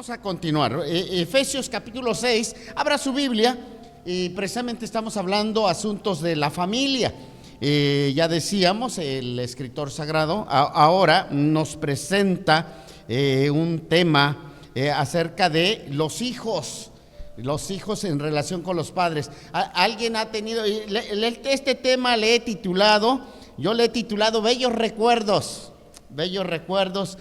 Vamos a continuar. Efesios capítulo 6, abra su Biblia y precisamente estamos hablando asuntos de la familia. Ya decíamos, el escritor sagrado ahora nos presenta un tema acerca de los hijos en relación con los padres. Alguien ha tenido, este tema yo le he titulado Bellos Recuerdos. Bellos recuerdos,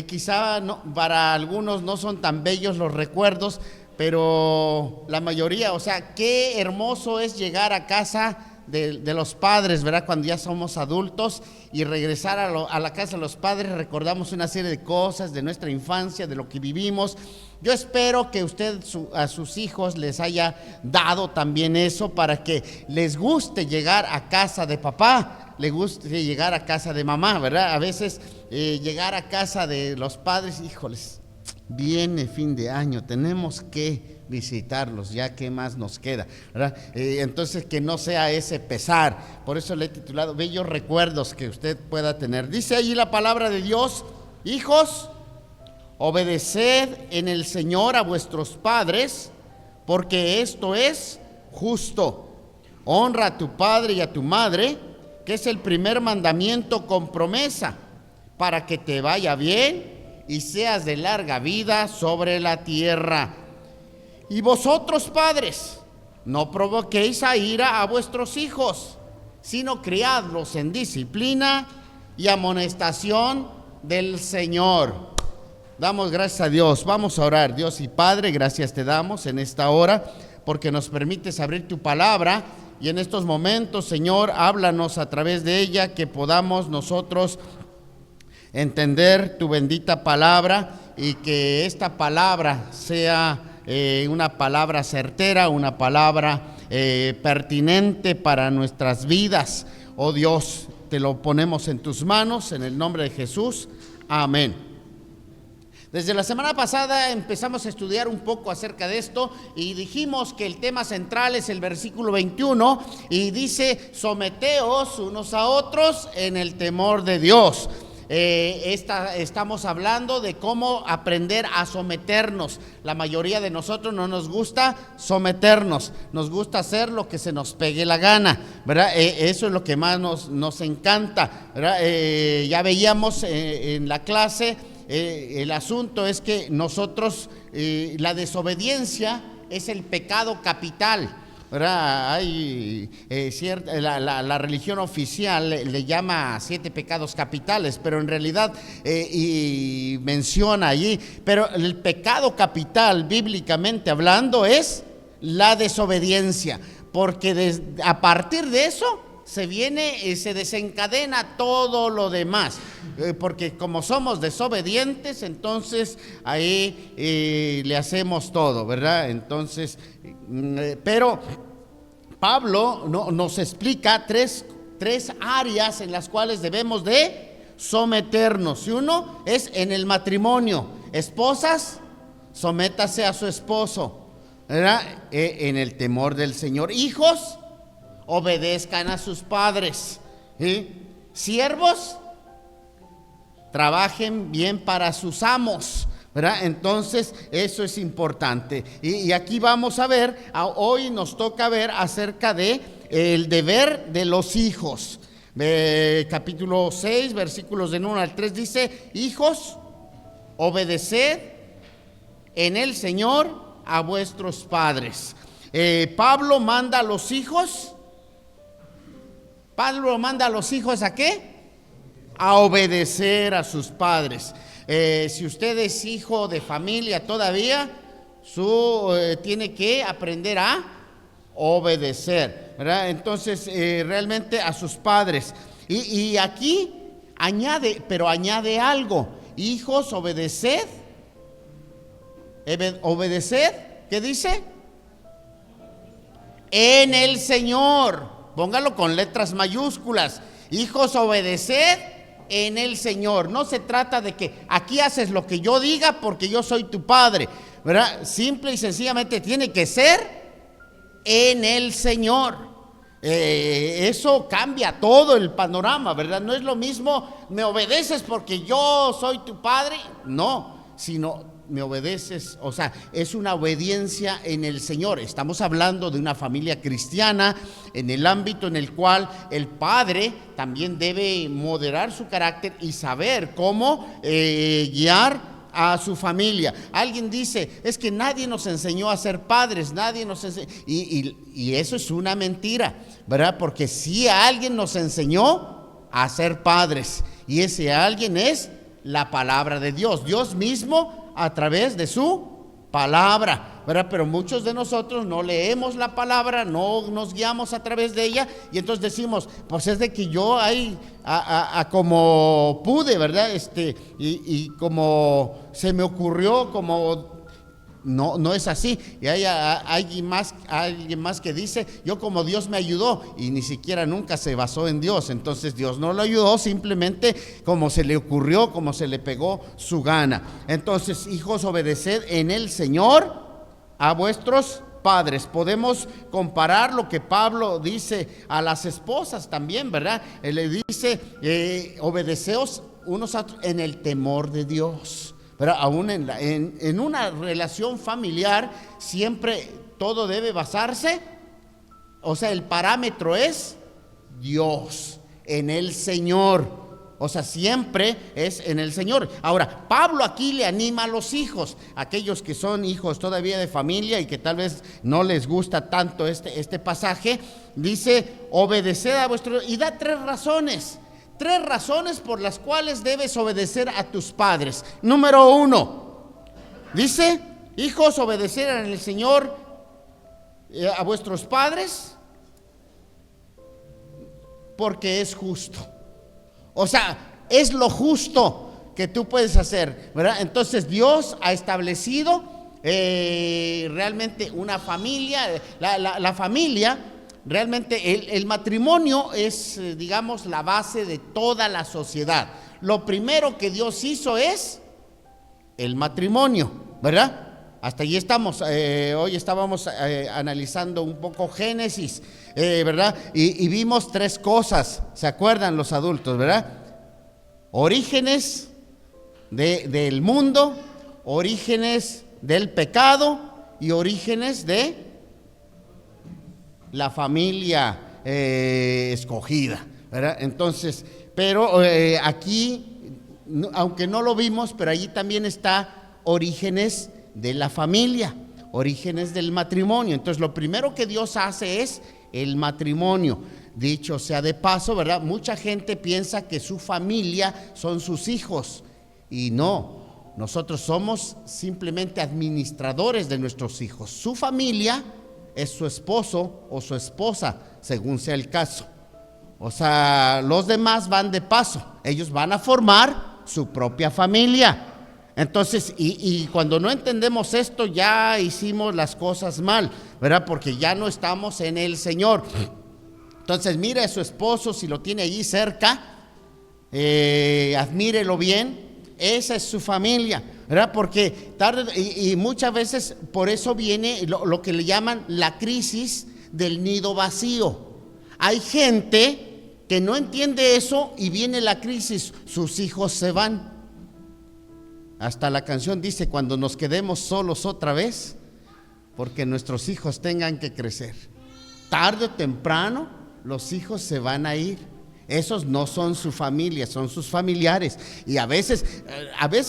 quizá no, para algunos no son tan bellos los recuerdos, pero la mayoría, o sea, qué hermoso es llegar a casa de los padres, ¿verdad? Cuando ya somos adultos y regresar a la casa de los padres, recordamos una serie de cosas de nuestra infancia, de lo que vivimos. Yo espero que usted a sus hijos les haya dado también eso para que les guste llegar a casa de papá, le guste llegar a casa de mamá, ¿verdad? A veces llegar a casa de los padres, híjoles, viene fin de año, tenemos que visitarlos, ya que más nos queda, ¿verdad? Entonces que no sea ese pesar, por eso le he titulado Bellos Recuerdos que usted pueda tener. Dice allí la palabra de Dios: hijos, obedeced en el Señor a vuestros padres, porque esto es justo. Honra a tu padre y a tu madre, que es el primer mandamiento con promesa, para que te vaya bien y seas de larga vida sobre la tierra. Y vosotros, padres, no provoquéis a ira a vuestros hijos, sino criadlos en disciplina y amonestación del Señor. Damos gracias a Dios. Vamos a orar. Dios y Padre, gracias te damos en esta hora porque nos permites abrir tu palabra. Y en estos momentos, Señor, háblanos a través de ella, que podamos nosotros entender tu bendita palabra y que esta palabra sea una palabra certera, una palabra pertinente para nuestras vidas. Oh Dios, te lo ponemos en tus manos, en el nombre de Jesús. Amén. Desde la semana pasada empezamos a estudiar un poco acerca de esto y dijimos que el tema central es el versículo 21 y dice: someteos unos a otros en el temor de Dios. Estamos hablando de cómo aprender a someternos. La mayoría de nosotros no nos gusta someternos, nos gusta hacer lo que se nos pegue la gana, ¿verdad? Eso es lo que más nos encanta, ¿verdad? Ya veíamos en la clase. El asunto es que nosotros, la desobediencia es el pecado capital, ¿verdad? Hay la religión oficial le llama 7 pecados capitales, pero en realidad y menciona allí, pero el pecado capital bíblicamente hablando es la desobediencia, porque a partir de eso se desencadena todo lo demás, porque como somos desobedientes, entonces ahí le hacemos todo, ¿verdad? Entonces, pero Pablo nos explica tres áreas en las cuales debemos de someternos. Y uno es en el matrimonio: esposas, sométase a su esposo, ¿verdad? En el temor del Señor. Hijos, obedezcan a sus padres. Siervos, trabajen bien para sus amos, ¿verdad? Entonces eso es importante. Y aquí vamos a ver, hoy nos toca ver acerca de el deber de los hijos. Capítulo 6, versículos del 1 al 3 dice: hijos, obedeced en el Señor a vuestros padres. Pablo manda a los hijos. Pablo manda a los hijos ¿a qué? A obedecer a sus padres. Si usted es hijo de familia todavía, tiene que aprender a obedecer, ¿verdad? Entonces, realmente a sus padres. Y aquí añade algo: hijos, obedeced. Obedeced, ¿qué dice? En el Señor. Póngalo con letras mayúsculas. Hijos, obedeced en el Señor. No se trata de que aquí haces lo que yo diga porque yo soy tu padre, ¿verdad? Simple y sencillamente tiene que ser en el Señor. Eso cambia todo el panorama, ¿verdad? No es lo mismo: me obedeces porque yo soy tu padre. No, sino me obedeces, o sea, es una obediencia en el Señor. Estamos hablando de una familia cristiana en el ámbito en el cual el padre también debe moderar su carácter y saber cómo guiar a su familia. Alguien dice, es que nadie nos enseñó a ser padres, nadie nos enseñó, y eso es una mentira, ¿verdad? Porque sí alguien nos enseñó a ser padres, y ese alguien es la palabra de Dios, Dios mismo a través de su palabra, ¿verdad? Pero muchos de nosotros no leemos la palabra, no nos guiamos a través de ella, y entonces decimos, pues es de que yo ahí como pude, ¿verdad? Y como se me ocurrió, como no es así. Y hay alguien más que dice, yo como Dios me ayudó, y ni siquiera nunca se basó en Dios. Entonces Dios no lo ayudó, simplemente como se le ocurrió, como se le pegó su gana. Entonces, hijos, obedeced en el Señor a vuestros padres. Podemos comparar lo que Pablo dice a las esposas también, ¿verdad? Él le dice, obedeceos unos a otros en el temor de Dios. Pero aún en una relación familiar siempre todo debe basarse, o sea, el parámetro es Dios, en el Señor. O sea, siempre es en el Señor. Ahora, Pablo aquí le anima a los hijos, aquellos que son hijos todavía de familia y que tal vez no les gusta tanto este pasaje. Dice, obedeced a vuestro, y da tres razones por las cuales debes obedecer a tus padres. Número 1, dice, hijos, obedecer en el Señor a vuestros padres, porque es justo. O sea, es lo justo que tú puedes hacer, ¿verdad? Entonces Dios ha establecido realmente una familia, la familia. Realmente el matrimonio es, digamos, la base de toda la sociedad. Lo primero que Dios hizo es el matrimonio, ¿verdad? Hasta allí estamos. Hoy estábamos analizando un poco Génesis, ¿verdad? Y vimos tres cosas, ¿se acuerdan los adultos, verdad? Orígenes del mundo, orígenes del pecado y orígenes de la familia escogida, ¿verdad? Entonces, pero aquí, aunque no lo vimos, pero allí también está orígenes de la familia, orígenes del matrimonio. Entonces, lo primero que Dios hace es el matrimonio. Dicho sea de paso, ¿verdad? Mucha gente piensa que su familia son sus hijos, y no, nosotros somos simplemente administradores de nuestros hijos. Su familia es su esposo o su esposa, según sea el caso. O sea, los demás van de paso, ellos van a formar su propia familia. Entonces, y cuando no entendemos esto, ya hicimos las cosas mal, ¿verdad? Porque ya no estamos en el Señor. Entonces, mire a su esposo, si lo tiene allí cerca, admírelo bien, esa es su familia, ¿verdad? Porque tarde y muchas veces por eso viene lo que le llaman la crisis del nido vacío. Hay gente que no entiende eso y viene la crisis, sus hijos se van. Hasta la canción dice, cuando nos quedemos solos otra vez, porque nuestros hijos tengan que crecer. Tarde o temprano los hijos se van a ir. Esos no son su familia, son sus familiares. Y a veces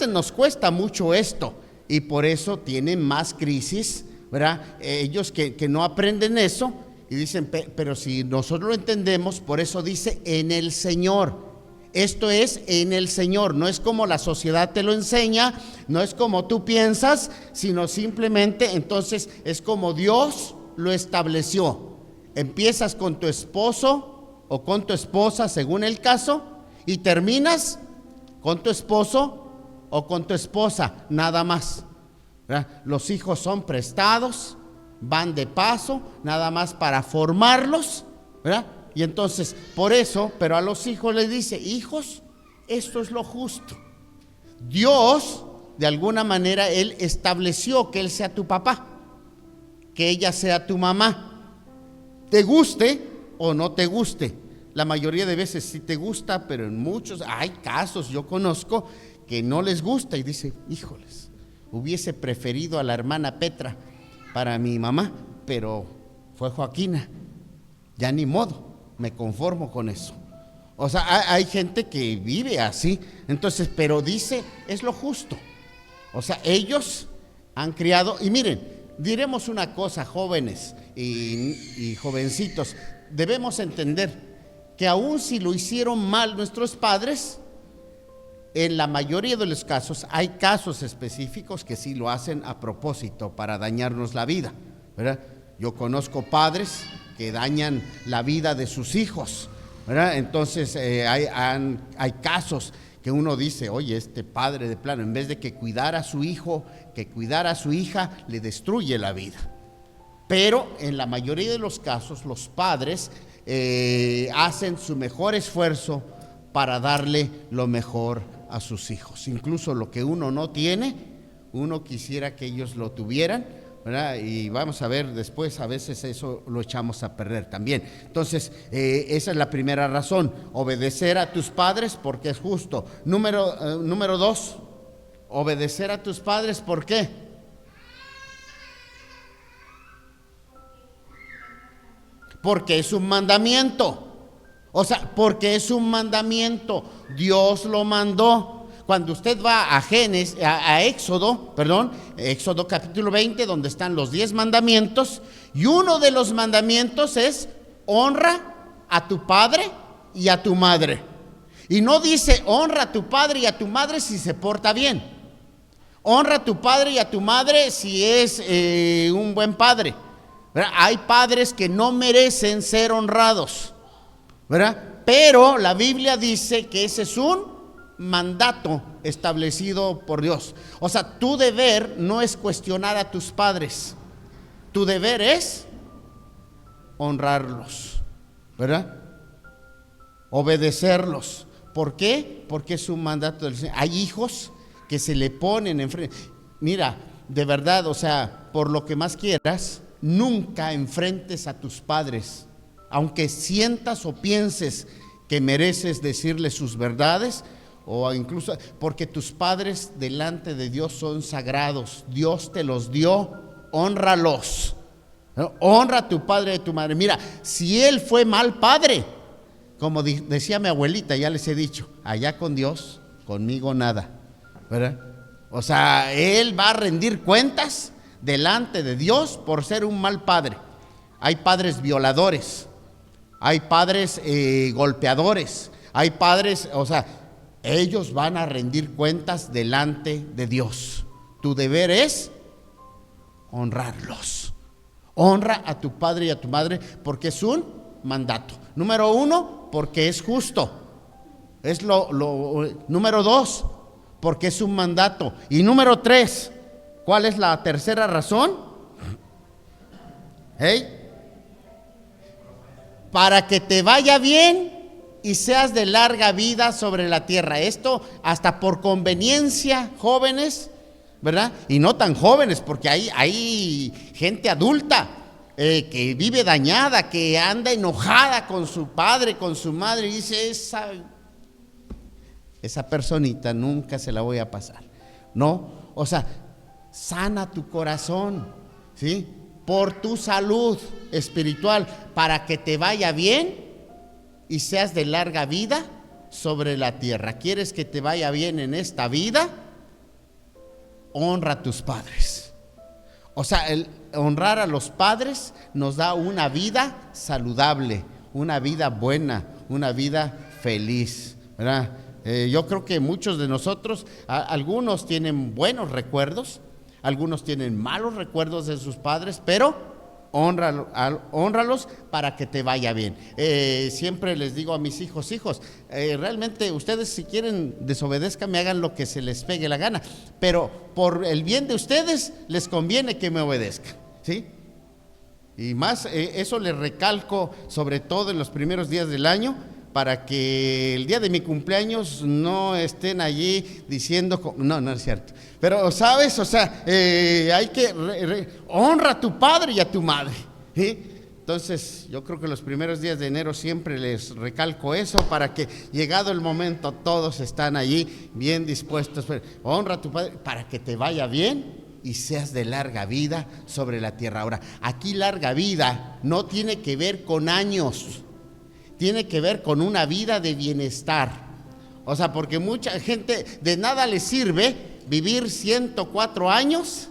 nos cuesta mucho esto, y por eso tienen más crisis, ¿verdad? Ellos que no aprenden eso y dicen, pero si nosotros lo entendemos, por eso dice en el Señor. Esto es en el Señor, no es como la sociedad te lo enseña, no es como tú piensas, sino simplemente entonces es como Dios lo estableció. Empiezas con tu esposo o con tu esposa, según el caso, y terminas con tu esposo o con tu esposa, nada más, ¿verdad? Los hijos son prestados, van de paso, nada más para formarlos, ¿verdad? Y entonces, por eso, pero a los hijos les dice, hijos, esto es lo justo. Dios, de alguna manera, Él estableció que Él sea tu papá, que ella sea tu mamá. Te guste o no te guste. La mayoría de veces sí te gusta, pero en muchos, hay casos, yo conozco, que no les gusta y dice, híjoles, hubiese preferido a la hermana Petra para mi mamá, pero fue Joaquina. Ya ni modo, me conformo con eso. O sea, hay gente que vive así. Entonces, pero dice, es lo justo. O sea, ellos han criado, y miren, diremos una cosa, jóvenes y jovencitos, debemos entender que aun si lo hicieron mal nuestros padres, en la mayoría de los casos, hay casos específicos que sí lo hacen a propósito para dañarnos la vida, ¿verdad? Yo conozco padres que dañan la vida de sus hijos, ¿verdad? Entonces hay casos que uno dice, oye, este padre de plano, en vez de que cuidara a su hijo, que cuidara a su hija, le destruye la vida. Pero en la mayoría de los casos, los padres hacen su mejor esfuerzo para darle lo mejor a sus hijos. Incluso lo que uno no tiene, uno quisiera que ellos lo tuvieran, ¿verdad? Y vamos a ver después, a veces eso lo echamos a perder también. Entonces, esa es la primera razón, obedecer a tus padres porque es justo. Número 2, obedecer a tus padres, ¿por qué? Porque es un mandamiento. O sea, porque es un mandamiento. Dios lo mandó. Cuando usted va a Éxodo capítulo 20, donde están los 10 mandamientos, y uno de los mandamientos es honra a tu padre y a tu madre. Y no dice honra a tu padre y a tu madre si se porta bien. Honra a tu padre y a tu madre si es un buen padre, ¿verdad? Hay padres que no merecen ser honrados, ¿verdad? Pero la Biblia dice que ese es un mandato establecido por Dios. O sea, tu deber no es cuestionar a tus padres, tu deber es honrarlos, ¿verdad? Obedecerlos. ¿Por qué? Porque es un mandato del Señor. Hay hijos que se le ponen enfrente. Mira, de verdad, o sea, por lo que más quieras, nunca enfrentes a tus padres, aunque sientas o pienses que mereces decirles sus verdades, o incluso porque tus padres delante de Dios son sagrados. Dios te los dio, hónralos, ¿no? Honra a tu padre y a tu madre. Mira, si él fue mal padre, como decía mi abuelita, ya les he dicho, allá con Dios, conmigo nada, ¿verdad? O sea, él va a rendir cuentas delante de Dios por ser un mal padre. Hay padres violadores, hay padres golpeadores, hay padres, o sea, ellos van a rendir cuentas delante de Dios. Tu deber es honrarlos. Honra a tu padre y a tu madre porque es un mandato. Número 1, porque es justo. Es número 2, porque es un mandato. Y número 3, ¿cuál es la tercera razón? Para que te vaya bien y seas de larga vida sobre la tierra. Esto hasta por conveniencia, jóvenes, ¿verdad? Y no tan jóvenes, porque hay gente adulta que vive dañada, que anda enojada con su padre, con su madre, y dice, esa personita nunca se la voy a pasar. No, o sea, sana tu corazón, ¿sí? Por tu salud espiritual, para que te vaya bien y seas de larga vida sobre la tierra. ¿Quieres que te vaya bien en esta vida? Honra a tus padres. O sea, el honrar a los padres nos da una vida saludable, una vida buena, una vida feliz, ¿verdad? Yo creo que muchos de nosotros, algunos tienen buenos recuerdos, algunos tienen malos recuerdos de sus padres, pero hónralos para que te vaya bien. Siempre les digo a mis hijos, realmente ustedes si quieren desobedézcanme, hagan lo que se les pegue la gana, pero por el bien de ustedes les conviene que me obedezcan, ¿sí? Y más, eso les recalco sobre todo en los primeros días del año, para que el día de mi cumpleaños no estén allí diciendo, no es cierto, pero sabes, o sea, hay que honra a tu padre y a tu madre, ¿sí? Entonces, yo creo que los primeros días de enero siempre les recalco eso, para que llegado el momento todos están allí bien dispuestos. Honra a tu padre para que te vaya bien y seas de larga vida sobre la tierra. Ahora, aquí larga vida no tiene que ver con años, tiene que ver con una vida de bienestar. O sea, porque mucha gente de nada le sirve vivir 104 años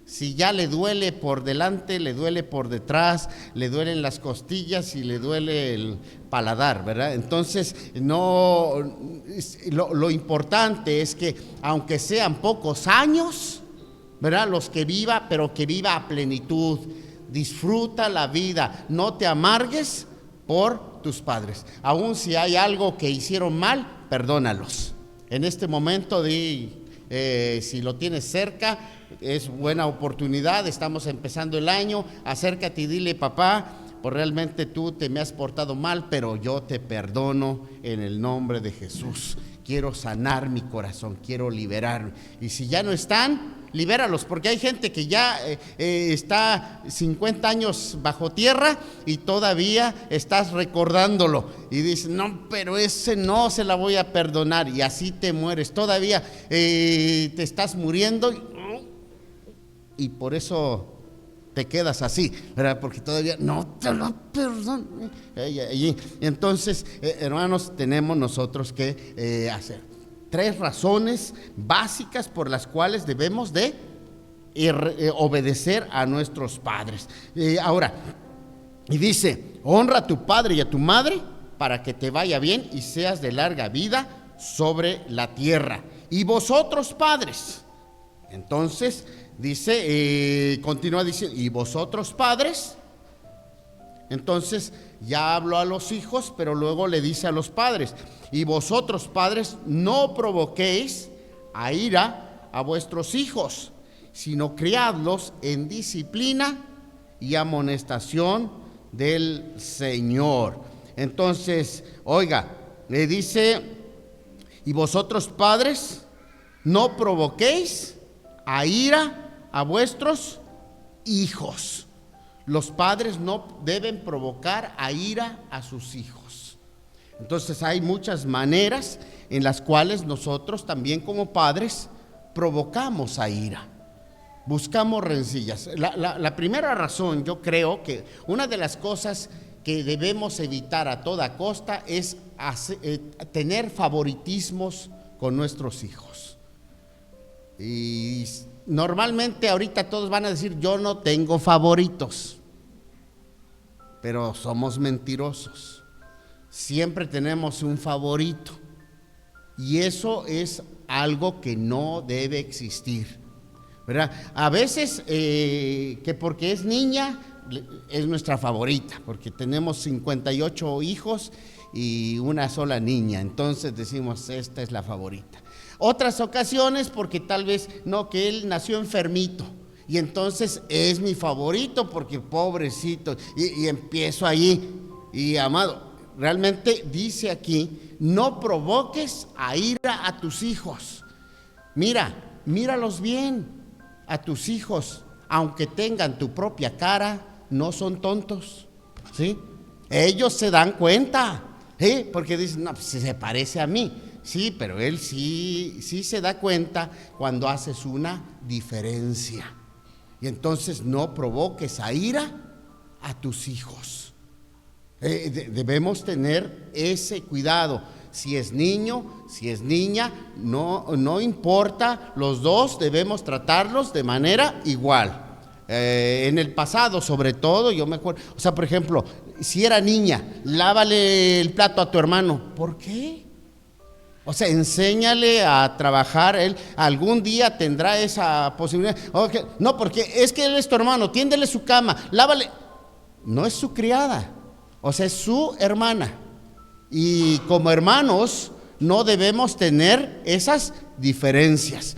si ya le duele por delante, le duele por detrás, le duelen las costillas y le duele el paladar, ¿verdad? Entonces, no, lo importante es que aunque sean pocos años, ¿verdad?, los que viva, pero que viva a plenitud, disfruta la vida, no te amargues por tus padres. Aun si hay algo que hicieron mal, perdónalos. En este momento, si lo tienes cerca, es buena oportunidad, estamos empezando el año, acércate y dile: papá, pues realmente tú te me has portado mal, pero yo te perdono en el nombre de Jesús. Quiero sanar mi corazón, quiero liberarme. Y si ya no están, libéralos, porque hay gente que ya está 50 años bajo tierra y todavía estás recordándolo y dices: no, pero ese no se la voy a perdonar, y así te mueres, todavía te estás muriendo y por eso te quedas así, ¿verdad? Porque todavía no te lo perdono. Entonces, hermanos, tenemos nosotros que hacer 3 razones básicas por las cuales debemos de obedecer a nuestros padres. Ahora, y dice: honra a tu padre y a tu madre para que te vaya bien y seas de larga vida sobre la tierra. Y vosotros, padres, entonces dice, continúa diciendo: y vosotros, padres. Entonces ya habló a los hijos, pero luego le dice a los padres: y vosotros, padres, no provoquéis a ira a vuestros hijos, sino criadlos en disciplina y amonestación del Señor. Entonces, oiga, le dice: y vosotros, padres, no provoquéis a ira a vuestros hijos. Los padres no deben provocar a ira a sus hijos. Entonces hay muchas maneras en las cuales nosotros también como padres provocamos a ira, buscamos rencillas. La primera razón, yo creo que una de las cosas que debemos evitar a toda costa es tener favoritismos con nuestros hijos. Y normalmente ahorita todos van a decir: yo no tengo favoritos, pero somos mentirosos. Siempre tenemos un favorito, y eso es algo que no debe existir, ¿verdad? A veces que porque es niña es nuestra favorita, porque tenemos 58 hijos y una sola niña, entonces decimos: esta es la favorita. Otras ocasiones porque tal vez no, que él nació enfermito y entonces es mi favorito porque pobrecito, y empiezo allí. Y amado, realmente dice aquí: no provoques a ira a tus hijos. Míralos bien a tus hijos, aunque tengan tu propia cara, no son tontos, ¿sí? Ellos se dan cuenta, ¿sí? Porque dicen: no, pues se parece a mí. Sí, pero él sí se da cuenta cuando haces una diferencia. Y entonces no provoques a ira a tus hijos. Debemos tener ese cuidado. Si es niño, si es niña, no importa, los dos debemos tratarlos de manera igual. En el pasado, sobre todo, yo me acuerdo, o sea, por ejemplo, si era niña, lávale el plato a tu hermano. ¿Por qué? O sea, enséñale a trabajar. Él algún día tendrá esa posibilidad. Okay. No, porque es que él es tu hermano, tiéndele su cama, lávale. No es su criada, o sea, es su hermana. Y como hermanos no debemos tener esas diferencias.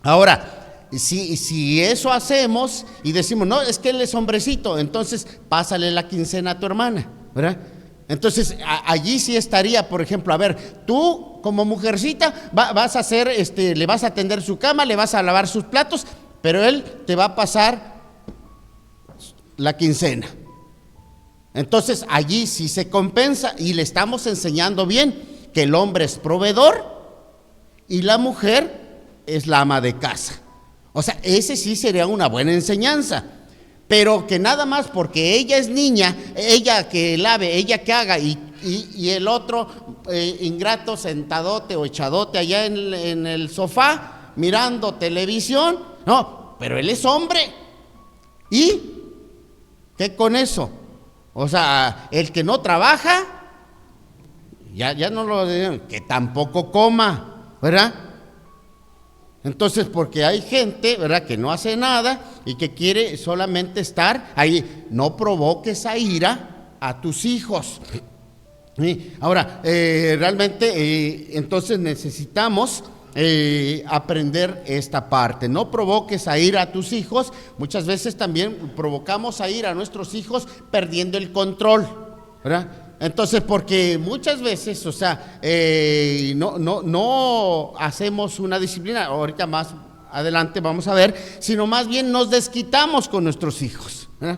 Ahora, si eso hacemos y decimos: no, es que él es hombrecito, entonces pásale la quincena a tu hermana, ¿verdad? Entonces allí sí estaría, por ejemplo, a ver, tú como mujercita vas a hacer, le vas a atender su cama, le vas a lavar sus platos, pero él te va a pasar la quincena. Entonces allí sí se compensa y le estamos enseñando bien que el hombre es proveedor y la mujer es la ama de casa. O sea, ese sí sería una buena enseñanza. Pero que nada más porque ella es niña, ella que lave, ella que haga y el otro ingrato sentadote o echadote allá en el sofá mirando televisión. No, pero él es hombre. ¿Y qué con eso? O sea, el que no trabaja, ya no lo digan, que tampoco coma, ¿verdad? Entonces, porque hay gente, ¿verdad?, que no hace nada y que quiere solamente estar ahí. No provoques a ira a tus hijos. ¿Sí? Ahora, realmente, entonces necesitamos aprender esta parte. No provoques a ira a tus hijos. Muchas veces también provocamos a ira a nuestros hijos perdiendo el control, ¿verdad? Entonces, porque muchas veces, o sea, no hacemos una disciplina, ahorita más adelante vamos a ver, sino más bien nos desquitamos con nuestros hijos, ¿verdad?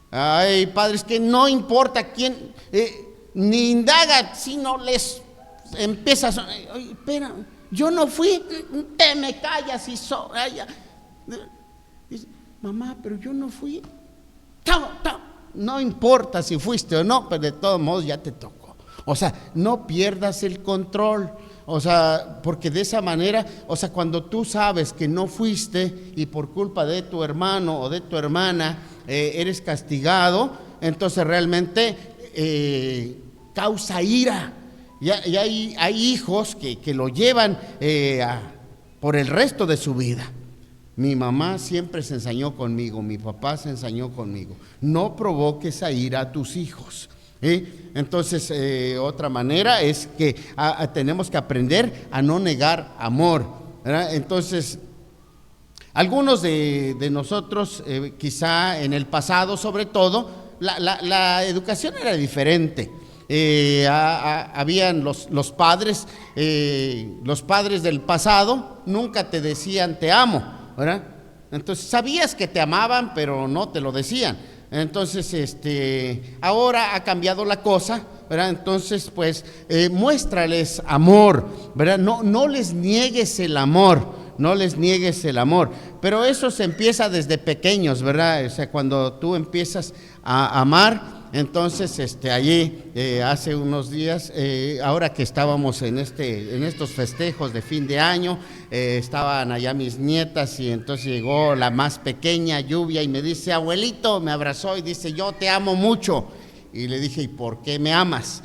Hay padres que no importa quién, ni indaga, si no les empiezas, espera, yo no fui, te me callas y dice, mamá, pero yo no fui, no importa si fuiste o no, pero de todos modos ya te tocó. O sea, no pierdas el control. O sea, porque de esa manera, o sea, cuando tú sabes que no fuiste y por culpa de tu hermano o de tu hermana eres castigado, entonces realmente causa ira. Y hay hijos que lo llevan por el resto de su vida. Mi mamá siempre se ensañó conmigo, mi papá se ensañó conmigo. No provoques a ira a tus hijos. Entonces, otra manera es que tenemos que aprender a no negar amor, ¿verdad? Entonces, algunos de nosotros, quizá en el pasado sobre todo, la educación era diferente. Habían los padres del pasado nunca te decían te amo, ¿verdad? Entonces sabías que te amaban, pero no te lo decían. Entonces, ahora ha cambiado la cosa, ¿verdad? Entonces, pues, muéstrales amor, ¿verdad? No les niegues el amor, no les niegues el amor. Pero eso se empieza desde pequeños, ¿verdad? O sea, cuando tú empiezas a amar. Entonces, allí hace unos días, ahora que estábamos en estos festejos de fin de año, estaban allá mis nietas y entonces llegó la más pequeña, Lluvia, y me dice, abuelito, me abrazó y dice, yo te amo mucho. Y le dije, ¿y por qué me amas?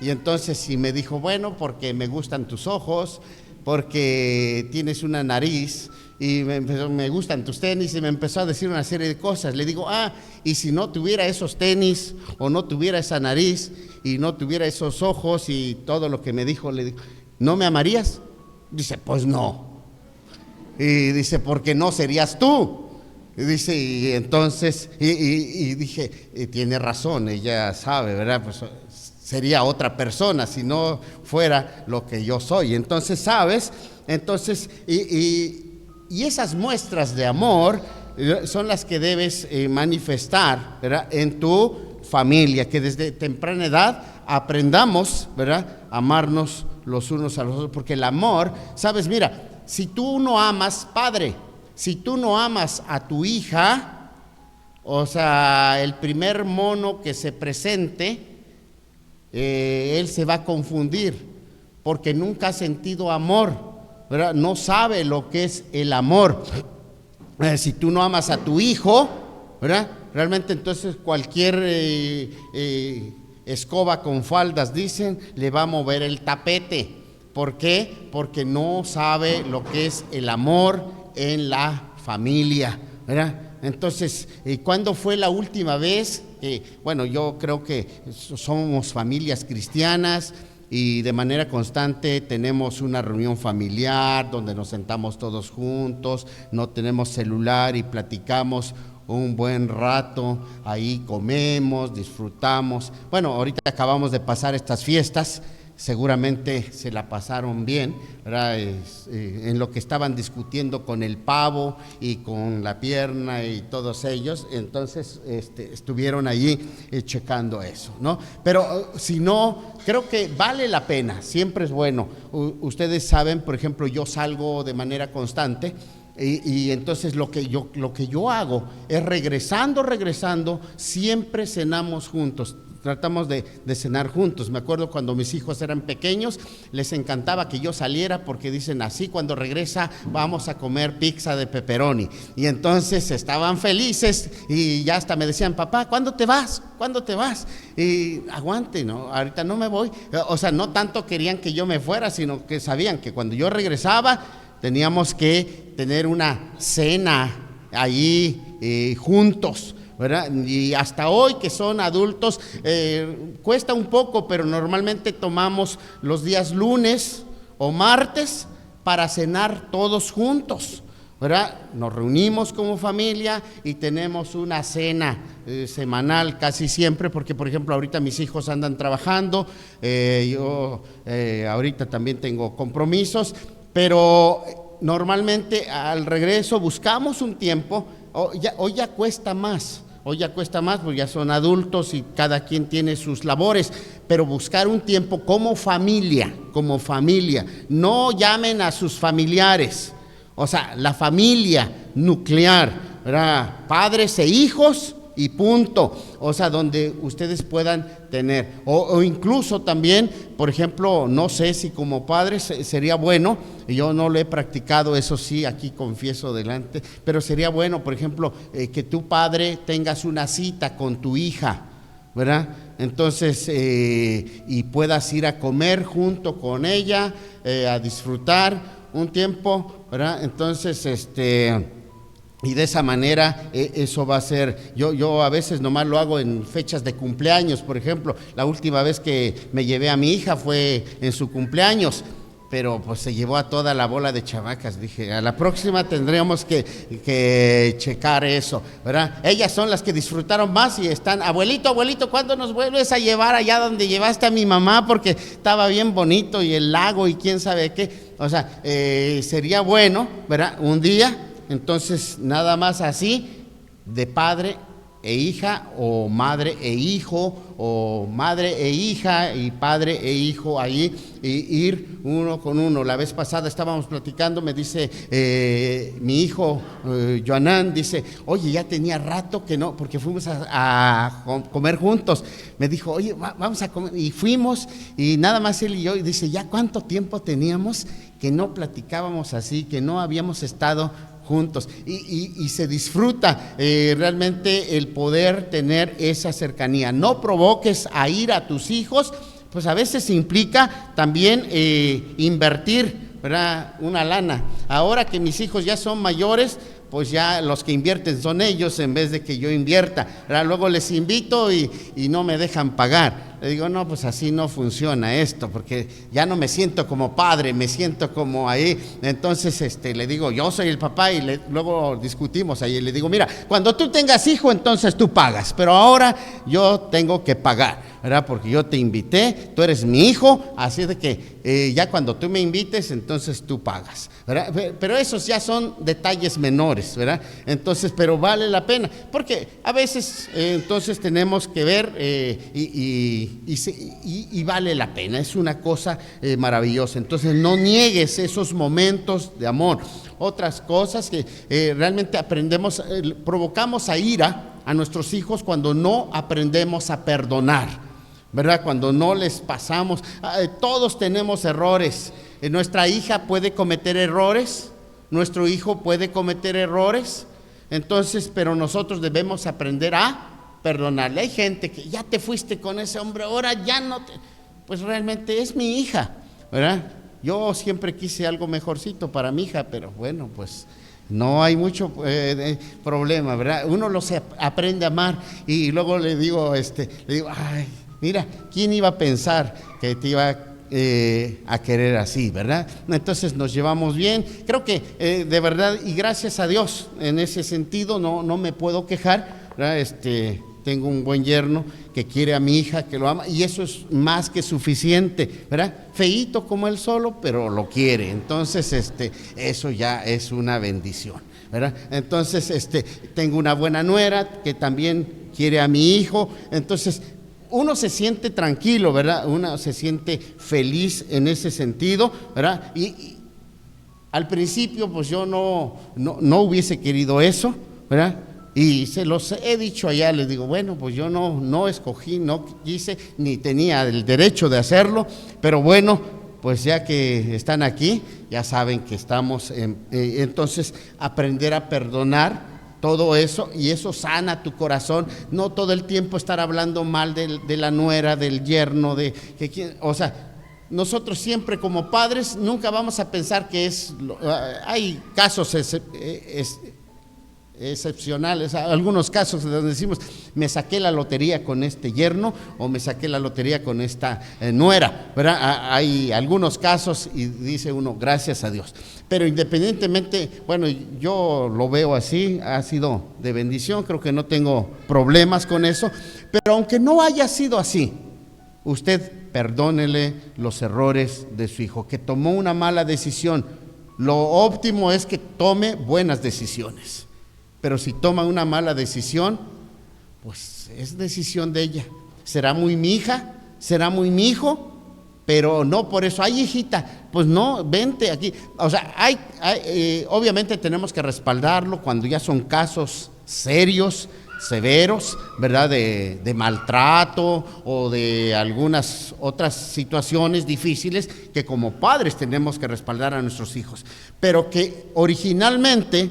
Y entonces sí me dijo, bueno, porque me gustan tus ojos, porque tienes una nariz, y me gustan tus tenis, y me empezó a decir una serie de cosas. Le digo, y si no tuviera esos tenis, o no tuviera esa nariz, y no tuviera esos ojos, y todo lo que me dijo, le digo, ¿no me amarías? Dice, pues no. Y dice, porque no serías tú. Y dice, y entonces, y dije, tiene razón, ella sabe, ¿verdad? Pues sería otra persona si no fuera lo que yo soy. Entonces, ¿sabes? Entonces, y esas muestras de amor son las que debes manifestar, ¿verdad?, en tu familia, que desde temprana edad aprendamos, ¿verdad?, a amarnos los unos a los otros, porque el amor, ¿sabes? Mira, si tú no amas, padre, si tú no amas a tu hija, o sea, el primer mono que se presente, él se va a confundir, porque nunca ha sentido amor, ¿verdad? No sabe lo que es el amor. Si tú no amas a tu hijo, ¿verdad?, realmente entonces cualquier escoba con faldas, dicen, le va a mover el tapete. ¿Por qué? Porque no sabe lo que es el amor en la familia, ¿verdad? Entonces, ¿cuándo fue la última vez? Bueno, yo creo que somos familias cristianas y de manera constante tenemos una reunión familiar donde nos sentamos todos juntos, no tenemos celular y platicamos un buen rato, ahí comemos, disfrutamos. Bueno, ahorita acabamos de pasar estas fiestas seguramente se la pasaron bien, ¿verdad? En lo que estaban discutiendo con el pavo y con la pierna y todos ellos, entonces estuvieron allí checando eso, ¿no? Pero si no, creo que vale la pena, siempre es bueno. Ustedes saben, por ejemplo, yo salgo de manera constante. Y entonces lo que yo hago es regresando, siempre cenamos juntos. Tratamos de cenar juntos. Me acuerdo cuando mis hijos eran pequeños, les encantaba que yo saliera porque dicen así, cuando regresa vamos a comer pizza de pepperoni. Y entonces estaban felices y ya hasta me decían, papá, ¿cuándo te vas? ¿Cuándo te vas? Y aguante, ¿no? Ahorita no me voy. O sea, no tanto querían que yo me fuera, sino que sabían que cuando yo regresaba teníamos que tener una cena allí juntos, ¿verdad? Y hasta hoy que son adultos, cuesta un poco, pero normalmente tomamos los días lunes o martes para cenar todos juntos, ¿verdad? Nos reunimos como familia y tenemos una cena semanal casi siempre, porque por ejemplo ahorita mis hijos andan trabajando, yo ahorita también tengo compromisos, pero normalmente al regreso buscamos un tiempo. Hoy ya cuesta más, porque ya son adultos y cada quien tiene sus labores, pero buscar un tiempo como familia, no llamen a sus familiares, o sea, la familia nuclear, ¿verdad? Padres e hijos y punto, o sea, donde ustedes puedan tener, o incluso también, por ejemplo, no sé si como padres sería bueno, yo no lo he practicado, eso sí, aquí confieso delante, pero sería bueno, por ejemplo, que tu padre tengas una cita con tu hija, ¿verdad? Entonces, y puedas ir a comer junto con ella, a disfrutar un tiempo, ¿verdad? Entonces, y de esa manera eso va a ser, yo a veces nomás lo hago en fechas de cumpleaños, por ejemplo, la última vez que me llevé a mi hija fue en su cumpleaños, pero pues se llevó a toda la bola de chamacas. Dije, a la próxima tendríamos que checar eso, ¿verdad? Ellas son las que disfrutaron más y están, abuelito, ¿cuándo nos vuelves a llevar allá donde llevaste a mi mamá? Porque estaba bien bonito y el lago y quién sabe qué, o sea, sería bueno, ¿verdad? Un día. Entonces, nada más así, de padre e hija, o madre e hijo, o madre e hija, y padre e hijo ahí, y ir uno con uno. La vez pasada estábamos platicando, me dice mi hijo, Joanán, dice, oye, ya tenía rato que no, porque fuimos a comer juntos. Me dijo, oye, vamos a comer, y fuimos, y nada más él y yo, y dice, ya cuánto tiempo teníamos que no platicábamos así, que no habíamos estado juntos, y se disfruta realmente el poder tener esa cercanía. No provoques a ir a tus hijos, pues a veces implica también invertir, ¿verdad? Una lana. Ahora que mis hijos ya son mayores, pues ya los que invierten son ellos en vez de que yo invierta, ¿verdad? Luego les invito y no me dejan pagar. Le digo, no, pues así no funciona esto, porque ya no me siento como padre, me siento como ahí. Entonces le digo, yo soy el papá, y luego discutimos ahí, y le digo, mira, cuando tú tengas hijo, entonces tú pagas, pero ahora yo tengo que pagar, ¿verdad? Porque yo te invité, tú eres mi hijo, así de que ya cuando tú me invites, entonces tú pagas, ¿verdad? Pero esos ya son detalles menores, ¿verdad? Entonces, pero vale la pena, porque a veces entonces tenemos que ver y vale la pena, es una cosa maravillosa. Entonces no niegues esos momentos de amor. Otras cosas que realmente aprendemos, provocamos a ira a nuestros hijos cuando no aprendemos a perdonar, ¿verdad? Cuando no les pasamos, todos tenemos errores. Nuestra hija puede cometer errores, nuestro hijo puede cometer errores, entonces, pero nosotros debemos aprender a perdonarle. Hay gente que ya te fuiste con ese hombre, ahora ya no te... Pues realmente es mi hija, ¿verdad? Yo siempre quise algo mejorcito para mi hija, pero bueno, pues no hay mucho problema, ¿verdad? Uno aprende a amar, y luego le digo, ay, mira, ¿quién iba a pensar que te iba a querer así, ¿verdad? Entonces nos llevamos bien. Creo que de verdad, y gracias a Dios, en ese sentido no me puedo quejar, ¿verdad? tengo un buen yerno que quiere a mi hija, que lo ama, y eso es más que suficiente, ¿verdad? Feíto como él solo, pero lo quiere. Entonces, eso ya es una bendición, ¿verdad? Entonces, tengo una buena nuera que también quiere a mi hijo. Entonces, uno se siente tranquilo, ¿verdad? Uno se siente feliz en ese sentido, ¿verdad? Y al principio, pues yo no hubiese querido eso, ¿verdad? Y se los he dicho allá, les digo, bueno, pues yo no escogí, no quise, ni tenía el derecho de hacerlo, pero bueno, pues ya que están aquí, ya saben que estamos, entonces aprender a perdonar todo eso, y eso sana tu corazón, no todo el tiempo estar hablando mal de la nuera, del yerno, o sea, nosotros siempre como padres nunca vamos a pensar que hay casos excepcionales, algunos casos donde decimos, me saqué la lotería con este yerno o me saqué la lotería con esta nuera, ¿verdad? Hay algunos casos y dice uno, gracias a Dios. Pero independientemente, bueno, yo lo veo así, ha sido de bendición, creo que no tengo problemas con eso, pero aunque no haya sido así, usted perdónele los errores de su hijo, que tomó una mala decisión. Lo óptimo es que tome buenas decisiones. Pero si toma una mala decisión, pues es decisión de ella. Será muy mi hija, será muy mi hijo, pero no por eso, ay hijita, pues no, vente aquí. O sea, obviamente tenemos que respaldarlo cuando ya son casos serios, severos, ¿verdad? De maltrato o de algunas otras situaciones difíciles que como padres tenemos que respaldar a nuestros hijos. Pero que originalmente,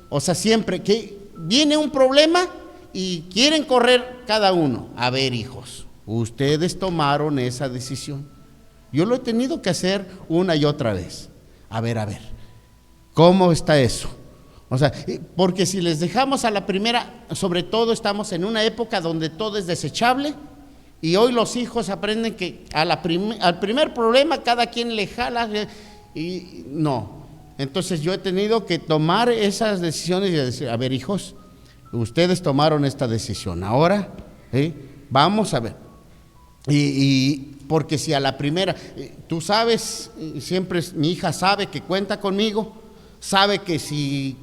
o sea, siempre que viene un problema y quieren correr cada uno. A ver, hijos, ustedes tomaron esa decisión. Yo lo he tenido que hacer una y otra vez. A ver, ¿cómo está eso? O sea, porque si les dejamos a la primera, sobre todo estamos en una época donde todo es desechable, y hoy los hijos aprenden que al primer problema cada quien le jala, y no. Entonces yo he tenido que tomar esas decisiones y decir, a ver, hijos, ustedes tomaron esta decisión, ahora vamos a ver. Y porque si a la primera, tú sabes, siempre mi hija sabe que cuenta conmigo, sabe que si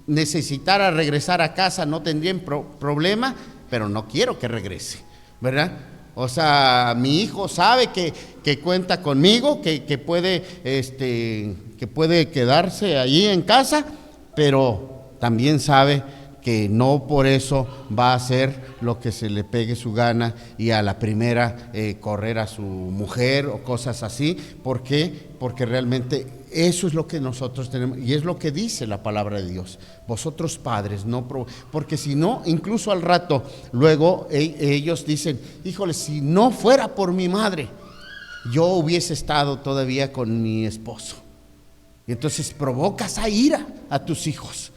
necesitara regresar a casa no tendría problema, pero no quiero que regrese, ¿verdad? O sea, mi hijo sabe que cuenta conmigo, que puede quedarse allí en casa, pero también sabe que no por eso va a hacer lo que se le pegue su gana y a la primera correr a su mujer o cosas así. ¿Por qué? Porque realmente eso es lo que nosotros tenemos y es lo que dice la palabra de Dios. Vosotros padres, porque si no, incluso al rato, luego ellos dicen, híjole, si no fuera por mi madre, yo hubiese estado todavía con mi esposo. Y entonces provocas a ira a tus hijos,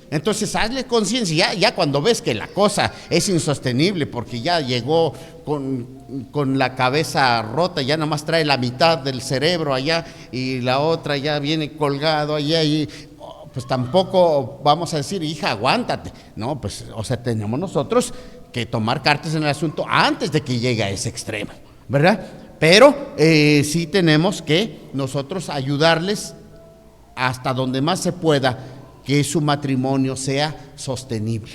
Entonces hazle conciencia, ya cuando ves que la cosa es insostenible porque ya llegó con la cabeza rota, ya nomás trae la mitad del cerebro allá y la otra ya viene colgado allá y pues tampoco vamos a decir, hija, aguántate. No, pues, o sea, tenemos nosotros que tomar cartas en el asunto antes de que llegue a ese extremo, ¿verdad? Pero sí tenemos que nosotros ayudarles hasta donde más se pueda, que su matrimonio sea sostenible,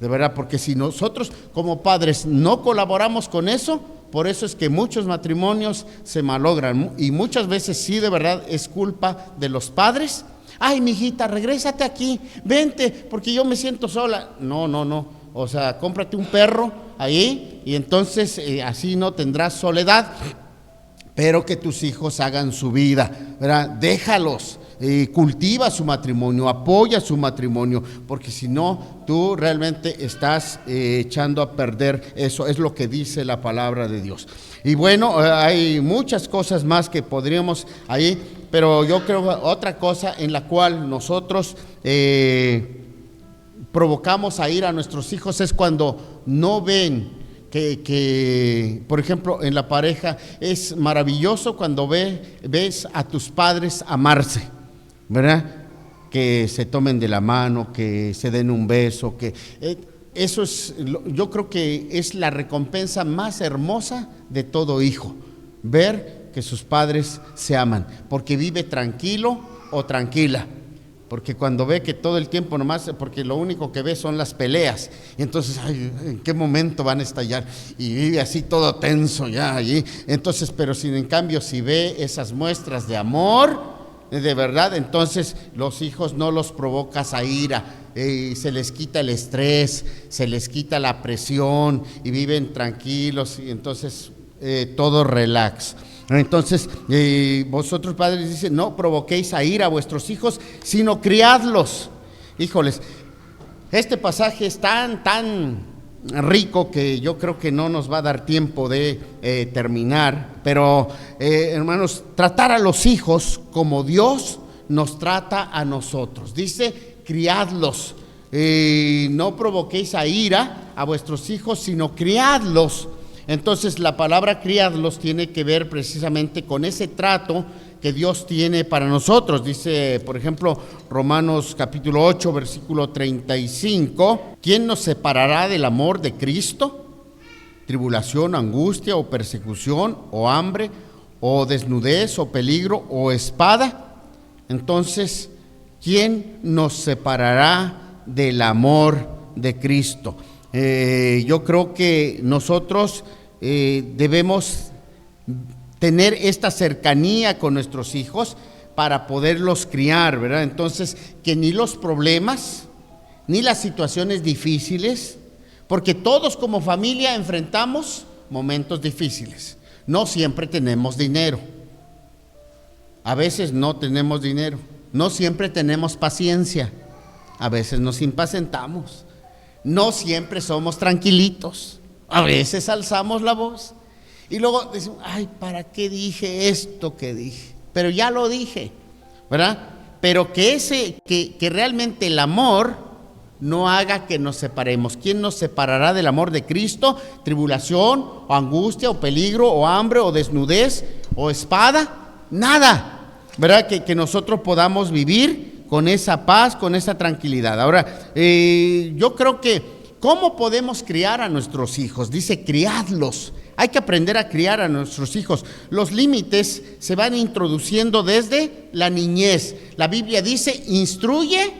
de verdad, porque si nosotros como padres no colaboramos con eso, por eso es que muchos matrimonios se malogran y muchas veces sí, de verdad, es culpa de los padres. Ay, mijita, regrésate aquí, vente, porque yo me siento sola. No, o sea, cómprate un perro ahí y entonces así no tendrás soledad, pero que tus hijos hagan su vida, ¿verdad? Déjalos. Cultiva su matrimonio, apoya su matrimonio, porque si no, tú realmente estás echando a perder eso, es lo que dice la palabra de Dios. Y bueno, hay muchas cosas más que podríamos ahí, pero yo creo otra cosa en la cual nosotros provocamos a ir a nuestros hijos es cuando no ven que, por ejemplo, en la pareja es maravilloso cuando ves a tus padres amarse, ¿verdad? Que se tomen de la mano, que se den un beso, que eso es, yo creo que es la recompensa más hermosa de todo hijo, ver que sus padres se aman, porque vive tranquilo o tranquila. Porque cuando ve que todo el tiempo nomás, porque lo único que ve son las peleas, y entonces, ay, ¿en qué momento van a estallar? Y vive así todo tenso ya allí. Entonces, pero si en cambio, si ve esas muestras de amor, de verdad, entonces los hijos no los provocas a ira, se les quita el estrés, se les quita la presión, y viven tranquilos, y entonces todo relax. Entonces, vosotros padres dicen, no provoquéis a ira a vuestros hijos, sino criadlos. Híjoles, este pasaje es tan rico que yo creo que no nos va a dar tiempo de terminar, pero hermanos, tratar a los hijos como Dios nos trata a nosotros. Dice, criadlos, no provoquéis a ira a vuestros hijos, sino criadlos. Entonces la palabra criadlos tiene que ver precisamente con ese trato que Dios tiene para nosotros. Dice, por ejemplo, Romanos capítulo 8, versículo 35, ¿quién nos separará del amor de Cristo? ¿Tribulación, angustia o persecución o hambre o desnudez o peligro o espada? Entonces, ¿quién nos separará del amor de Cristo? Yo creo que nosotros debemos tener esta cercanía con nuestros hijos para poderlos criar, ¿verdad? Entonces, que ni los problemas, ni las situaciones difíciles, porque todos como familia enfrentamos momentos difíciles. No siempre tenemos dinero, a veces no tenemos dinero, no siempre tenemos paciencia, a veces nos impacientamos. No siempre somos tranquilitos, a veces alzamos la voz y luego decimos, ay, ¿para qué dije esto que dije? Pero ya lo dije, ¿verdad? Pero que realmente el amor no haga que nos separemos. ¿Quién nos separará del amor de Cristo? ¿Tribulación, o angustia, o peligro, o hambre, o desnudez, o espada? Nada, ¿verdad? Que nosotros podamos vivir con esa paz, con esa tranquilidad. Ahora, yo creo que, ¿cómo podemos criar a nuestros hijos? Dice, criadlos. Hay que aprender a criar a nuestros hijos. Los límites se van introduciendo desde la niñez. La Biblia dice, instruye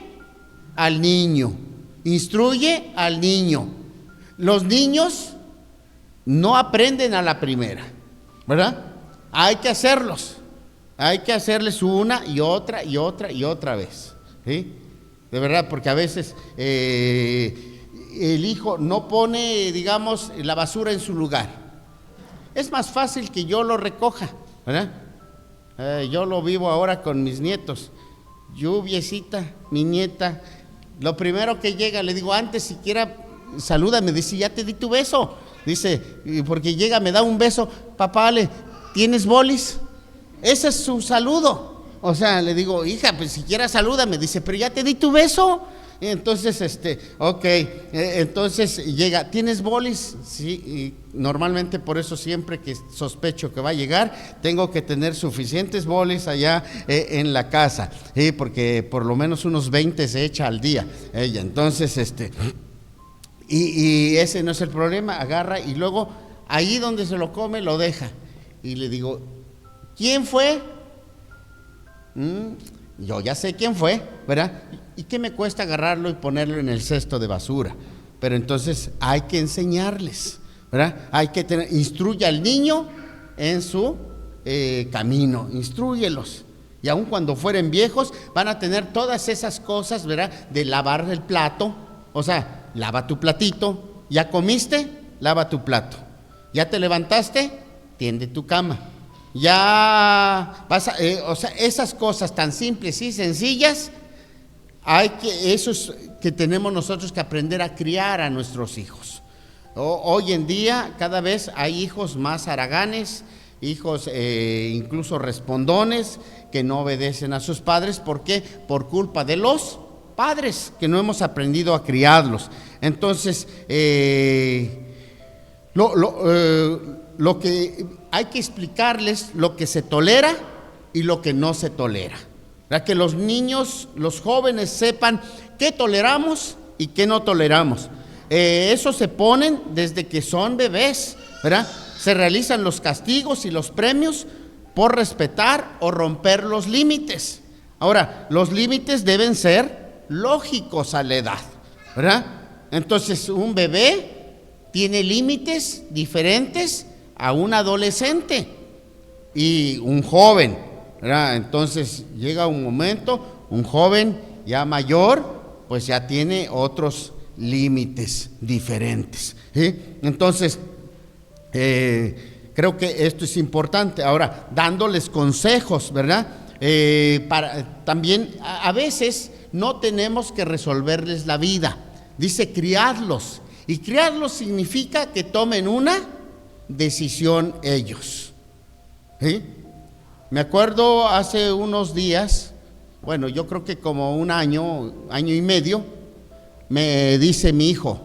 al niño. Instruye al niño. Los niños no aprenden a la primera, ¿verdad? Hay que hacerlos. Hay que hacerles una y otra y otra y otra vez, ¿sí? De verdad, porque a veces el hijo no pone, digamos, la basura en su lugar. Es más fácil que yo lo recoja, ¿verdad? Yo lo vivo ahora con mis nietos. Lluviecita, mi nieta, lo primero que llega, le digo, antes siquiera salúdame, dice, ya te di tu beso. Dice, porque llega, me da un beso, papá, ¿tienes bolis? Ese es su saludo. O sea, le digo, hija, pues siquiera salúdame. Dice, pero ya te di tu beso. Y entonces, ok, entonces llega, ¿tienes bolis? Sí, y normalmente por eso siempre que sospecho que va a llegar, tengo que tener suficientes bolis allá en la casa, porque por lo menos unos 20 se echa al día ella. Entonces, y ese no es el problema, agarra y luego ahí donde se lo come lo deja. Y le digo, ¿quién fue? Yo ya sé quién fue, ¿verdad? ¿Y qué me cuesta agarrarlo y ponerlo en el cesto de basura? Pero entonces hay que enseñarles, ¿verdad? Hay que instruye al niño en su camino, instrúyelos. Y aun cuando fueren viejos, van a tener todas esas cosas, ¿verdad? De lavar el plato, o sea, lava tu platito. ¿Ya comiste? Lava tu plato. ¿Ya te levantaste? Tiende tu cama. Ya vas a, o sea, esas cosas tan simples y sencillas, eso es que tenemos nosotros que aprender a criar a nuestros hijos. Hoy en día cada vez hay hijos más haraganes, hijos incluso respondones que no obedecen a sus padres. ¿Por qué? Por culpa de los padres que no hemos aprendido a criarlos. Entonces, lo que hay que explicarles lo que se tolera y lo que no se tolera, para que los niños, los jóvenes sepan qué toleramos y qué no toleramos. Eso se ponen desde que son bebés, ¿verdad? Se realizan los castigos y los premios por respetar o romper los límites. Ahora, los límites deben ser lógicos a la edad, ¿verdad? Entonces, un bebé tiene límites diferentes a un adolescente y un joven, ¿verdad? Entonces, llega un momento, un joven ya mayor, pues ya tiene otros límites diferentes, ¿sí? Entonces, creo que esto es importante. Ahora, dándoles consejos, ¿verdad? También a veces no tenemos que resolverles la vida. Dice criadlos, y criadlos significa que tomen una decisión ellos, ¿sí? Me acuerdo hace unos días, bueno, yo creo que como un año y medio, me dice mi hijo,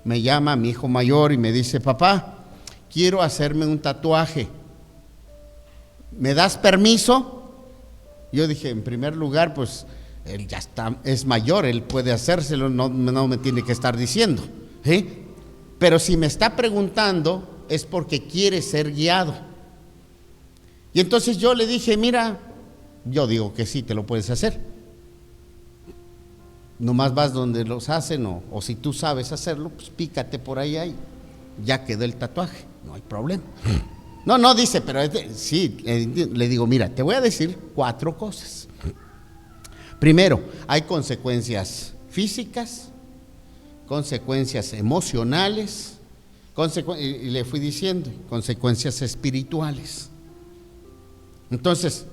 me llama mi hijo mayor y me dice: papá, quiero hacerme un tatuaje, ¿me das permiso? Yo dije, en primer lugar, pues él ya es mayor, él puede hacérselo, no me tiene que estar diciendo, ¿sí? Pero si me está preguntando es porque quiere ser guiado. Y entonces yo le dije: mira, yo digo que sí, te lo puedes hacer. Nomás vas donde los hacen, o si tú sabes hacerlo, pues pícate por ahí, ya quedó el tatuaje, no hay problema. No, dice, pero sí, le digo: mira, te voy a decir 4 cosas. Primero, hay consecuencias físicas, consecuencias emocionales, y le fui diciendo, consecuencias espirituales. Entonces,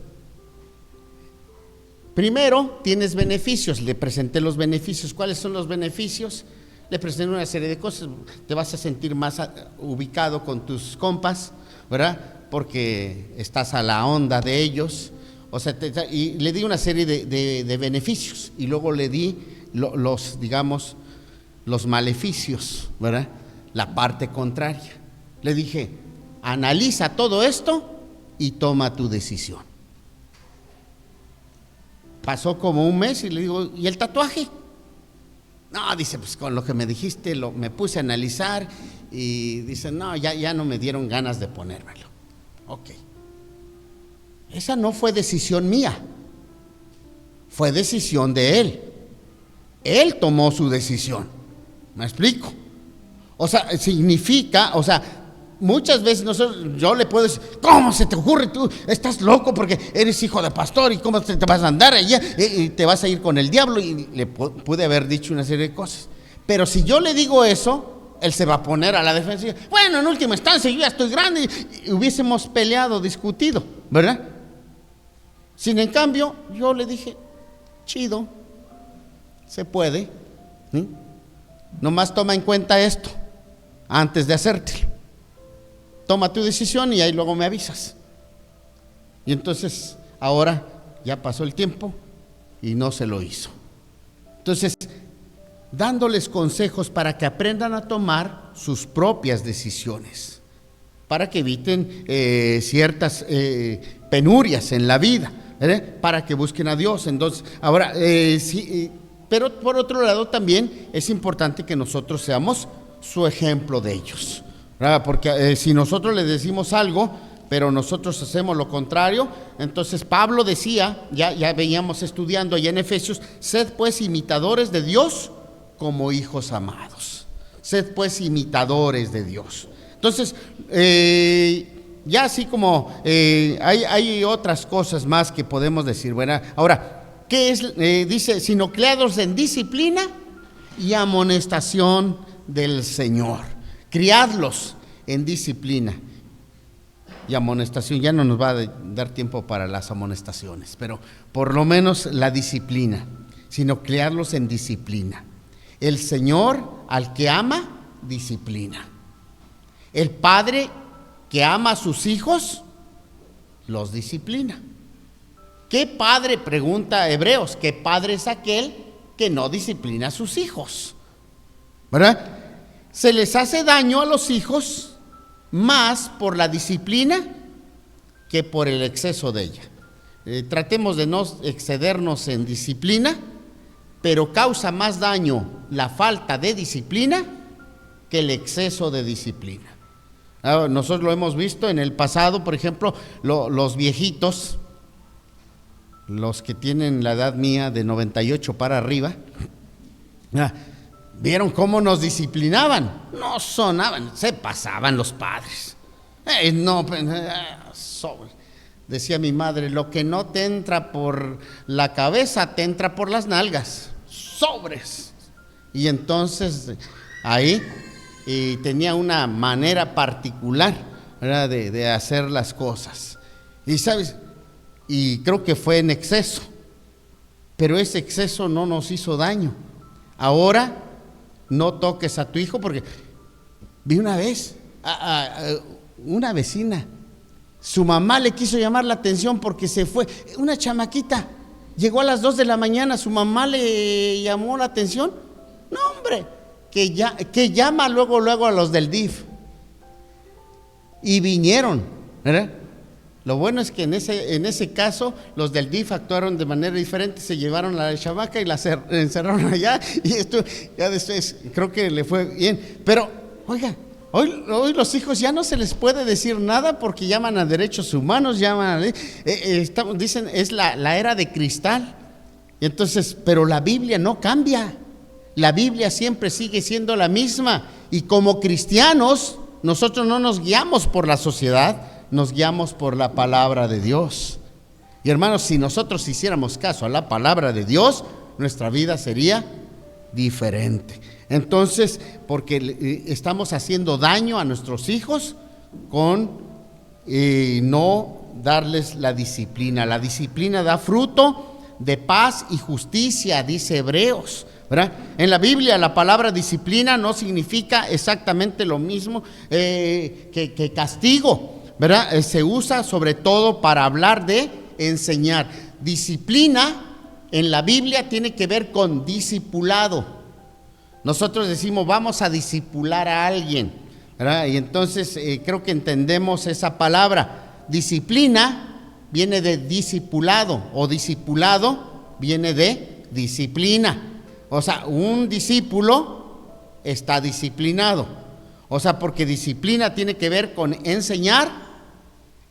primero, tienes beneficios. Le presenté los beneficios. ¿Cuáles son los beneficios? Le presenté una serie de cosas. Te vas a sentir más ubicado con tus compas, ¿verdad? Porque estás a la onda de ellos. O sea, y le di una serie de beneficios. Y luego le di los maleficios, ¿verdad? La parte contraria. Le dije: analiza todo esto y toma tu decisión. Pasó como un mes y le digo: ¿y el tatuaje? No, dice, pues con lo que me dijiste me puse a analizar y dice: no, ya no me dieron ganas de ponérmelo. Ok. Esa no fue decisión mía, fue decisión de él. Él tomó su decisión. ¿Me explico? O sea, significa, muchas veces yo le puedo decir: ¿cómo se te ocurre? Tú estás loco porque eres hijo de pastor, y cómo te vas a andar allá y te vas a ir con el diablo. Y le pude haber dicho una serie de cosas. Pero si yo le digo eso, él se va a poner a la defensiva. Bueno, en última instancia, yo ya estoy grande, y hubiésemos peleado, discutido, ¿verdad? Sin en cambio, yo le dije: chido, se puede, ¿sí? Nomás toma en cuenta esto antes de hacértelo. Toma tu decisión y ahí luego me avisas. Y entonces ahora ya pasó el tiempo y no se lo hizo. Entonces, dándoles consejos para que aprendan a tomar sus propias decisiones, para que eviten ciertas penurias en la vida, ¿verdad? Para que busquen a Dios. Entonces, ahora, pero por otro lado también es importante que nosotros seamos su ejemplo de ellos, ¿verdad? Porque si nosotros les decimos algo, pero nosotros hacemos lo contrario, entonces Pablo decía, ya veníamos estudiando allá en Efesios: sed pues imitadores de Dios como hijos amados. Sed pues imitadores de Dios. Entonces, ya así como hay otras cosas más que podemos decir, ¿verdad? Ahora, ¿qué es? Dice: sino criados en disciplina y amonestación del Señor. Criadlos en disciplina y amonestación. Ya no nos va a dar tiempo para las amonestaciones, pero por lo menos la disciplina, sino criarlos en disciplina. El Señor al que ama, disciplina. El padre que ama a sus hijos, los disciplina. ¿Qué padre, pregunta Hebreos, qué padre es aquel que no disciplina a sus hijos? ¿Verdad? Se les hace daño a los hijos más por la disciplina que por el exceso de ella. Tratemos de no excedernos en disciplina, pero causa más daño la falta de disciplina que el exceso de disciplina. Nosotros lo hemos visto en el pasado, por ejemplo, los viejitos, los que tienen la edad mía de 98 para arriba, vieron cómo nos disciplinaban, no sonaban, se pasaban los padres. Decía mi madre, lo que no te entra por la cabeza, te entra por las nalgas, sobres. Y entonces ahí tenía una manera particular, ¿verdad?, de hacer las cosas. Y sabes, y creo que fue en exceso, pero ese exceso no nos hizo daño. Ahora no toques a tu hijo, porque vi una vez a una vecina, su mamá le quiso llamar la atención porque se fue, una chamaquita, llegó a las 2 de la mañana, su mamá le llamó la atención. No, hombre, que llama luego a los del DIF, y vinieron, ¿verdad? Lo bueno es que en ese caso los del DIF actuaron de manera diferente, se llevaron a la chamaca y la encerraron allá, y esto ya después creo que le fue bien. Pero oiga, hoy los hijos ya no se les puede decir nada porque llaman a derechos humanos, dicen es la era de cristal. Y entonces, pero la Biblia no cambia, la Biblia siempre sigue siendo la misma, y como cristianos nosotros no nos guiamos por la sociedad, nos guiamos por la palabra de Dios. Y hermanos, si nosotros hiciéramos caso a la palabra de Dios, nuestra vida sería diferente. Entonces, porque estamos haciendo daño a nuestros hijos con no darles la disciplina. La disciplina da fruto de paz y justicia, dice Hebreos, ¿verdad? En la Biblia la palabra disciplina no significa exactamente lo mismo que castigo, ¿verdad? Se usa sobre todo para hablar de enseñar. Disciplina en la Biblia tiene que ver con discipulado. Nosotros decimos vamos a discipular a alguien, ¿verdad? Y entonces creo que entendemos esa palabra. Disciplina viene de discipulado, o discipulado viene de disciplina. O sea, un discípulo está disciplinado. O sea, porque disciplina tiene que ver con enseñar,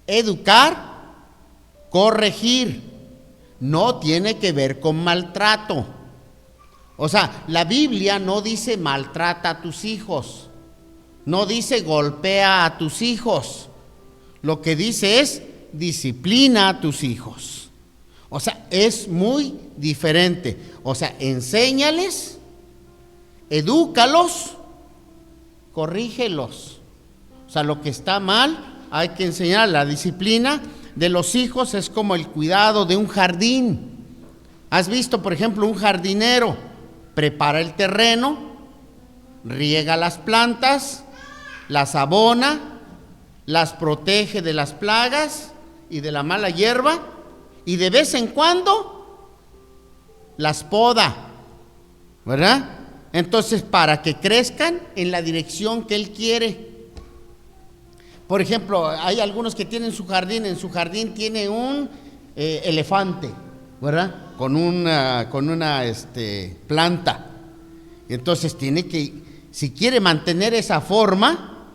educar, corregir. No tiene que ver con maltrato. O sea, la Biblia no dice maltrata a tus hijos, no dice golpea a tus hijos. Lo que dice es disciplina a tus hijos. O sea, es muy diferente. O sea, enséñales, edúcalos, corrígelos. O sea, lo que está mal hay que enseñar. La disciplina de los hijos es como el cuidado de un jardín. ¿Has visto, por ejemplo, un jardinero? Prepara el terreno, riega las plantas, las abona, las protege de las plagas y de la mala hierba, y de vez en cuando las poda, ¿verdad? Entonces, para que crezcan en la dirección que él quiere. Por ejemplo, hay algunos que tienen su jardín, en su jardín tiene un elefante, ¿verdad? Con una planta. Y entonces tiene que, si quiere mantener esa forma,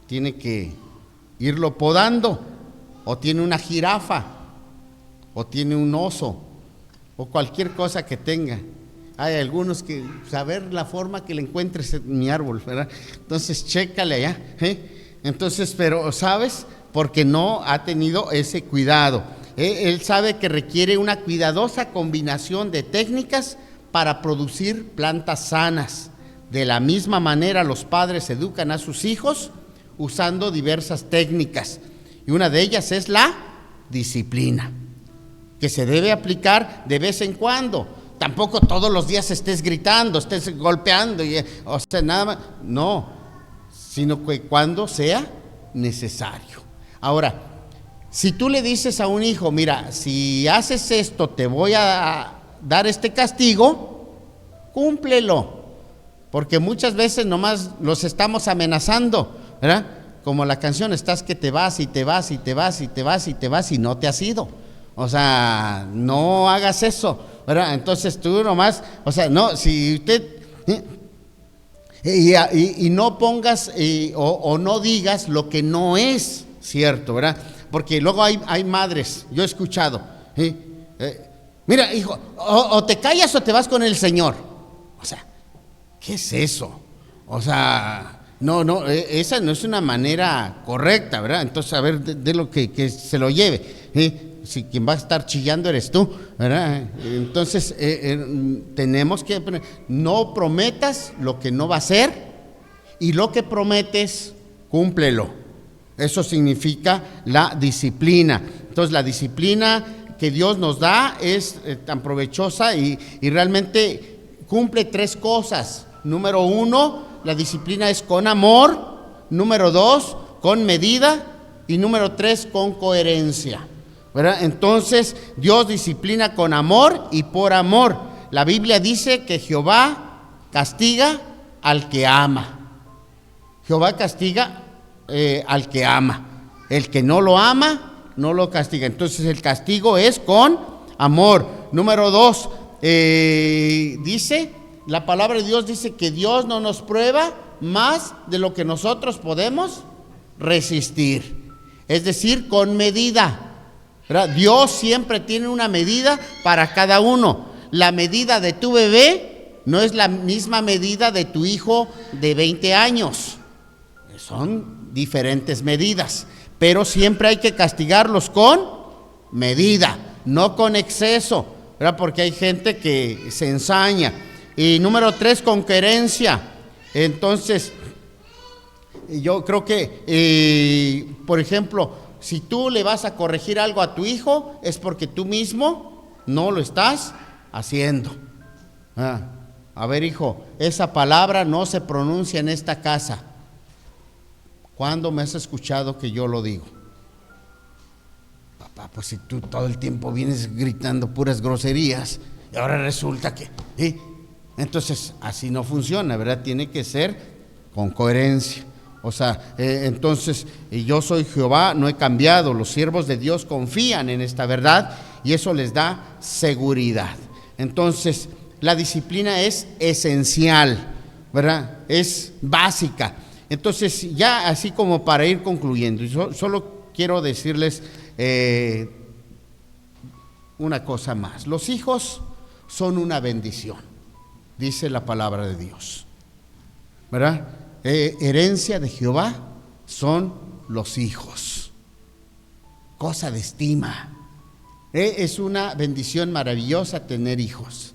tiene que irlo podando. O tiene una jirafa, o tiene un oso, o cualquier cosa que tenga. Hay algunos que saber la forma que le encuentres en mi árbol, ¿verdad? Entonces chécale allá, Entonces, pero ¿sabes? Porque no ha tenido ese cuidado. Él sabe que requiere una cuidadosa combinación de técnicas para producir plantas sanas. De la misma manera, los padres educan a sus hijos usando diversas técnicas, y una de ellas es la disciplina, que se debe aplicar de vez en cuando. Tampoco todos los días estés gritando, estés golpeando, o sea, nada más, no, sino que cuando sea necesario. Ahora, si tú le dices a un hijo, mira, si haces esto te voy a dar este castigo, cúmplelo, porque muchas veces nomás los estamos amenazando, ¿verdad? Como la canción, estás que te vas y te vas y te vas y te vas y te vas y no te has ido. O sea, no hagas eso. ¿verdad? Entonces tú nomás, o sea, no, si usted... Y no pongas o no digas lo que no es cierto, ¿verdad? Porque luego hay madres, yo he escuchado, mira, hijo, o te callas o te vas con el Señor. O sea, ¿qué es eso? O sea, no, esa no es una manera correcta, ¿verdad? Entonces, a ver, de lo que se lo lleve. Si quien va a estar chillando eres tú, ¿verdad? Entonces, tenemos que, no prometas lo que no va a ser, y lo que prometes, cúmplelo. Eso significa la disciplina. Entonces, la disciplina que Dios nos da es tan provechosa y realmente cumple 3 cosas. Número 1, la disciplina es con amor. Número 2, con medida. Y número 3, con coherencia, ¿verdad? Entonces, Dios disciplina con amor y por amor. La Biblia dice que Jehová castiga al que ama. Jehová castiga al que ama. El que no lo ama, no lo castiga. Entonces, el castigo es con amor. Número 2, dice, la palabra de Dios dice que Dios no nos prueba más de lo que nosotros podemos resistir. Es decir, con medida, ¿verdad? Dios siempre tiene una medida para cada uno. La medida de tu bebé no es la misma medida de tu hijo de 20 años. Son diferentes medidas, pero siempre hay que castigarlos con medida, no con exceso, ¿verdad? Porque hay gente que se ensaña. Y número 3, con coherencia. Entonces, yo creo que, por ejemplo, si tú le vas a corregir algo a tu hijo, es porque tú mismo no lo estás haciendo. A ver, hijo, esa palabra no se pronuncia en esta casa. ¿Cuándo me has escuchado que yo lo digo? Papá, pues si tú todo el tiempo vienes gritando puras groserías y ahora resulta que... Entonces, así no funciona, ¿verdad? Tiene que ser con coherencia. O sea, entonces, yo soy Jehová, no he cambiado. Los siervos de Dios confían en esta verdad y eso les da seguridad. Entonces, la disciplina es esencial, ¿verdad? Es básica. Entonces, ya así como para ir concluyendo, solo quiero decirles una cosa más. Los hijos son una bendición, dice la palabra de Dios, ¿verdad? Herencia de Jehová son los hijos, cosa de estima. Es una bendición maravillosa tener hijos.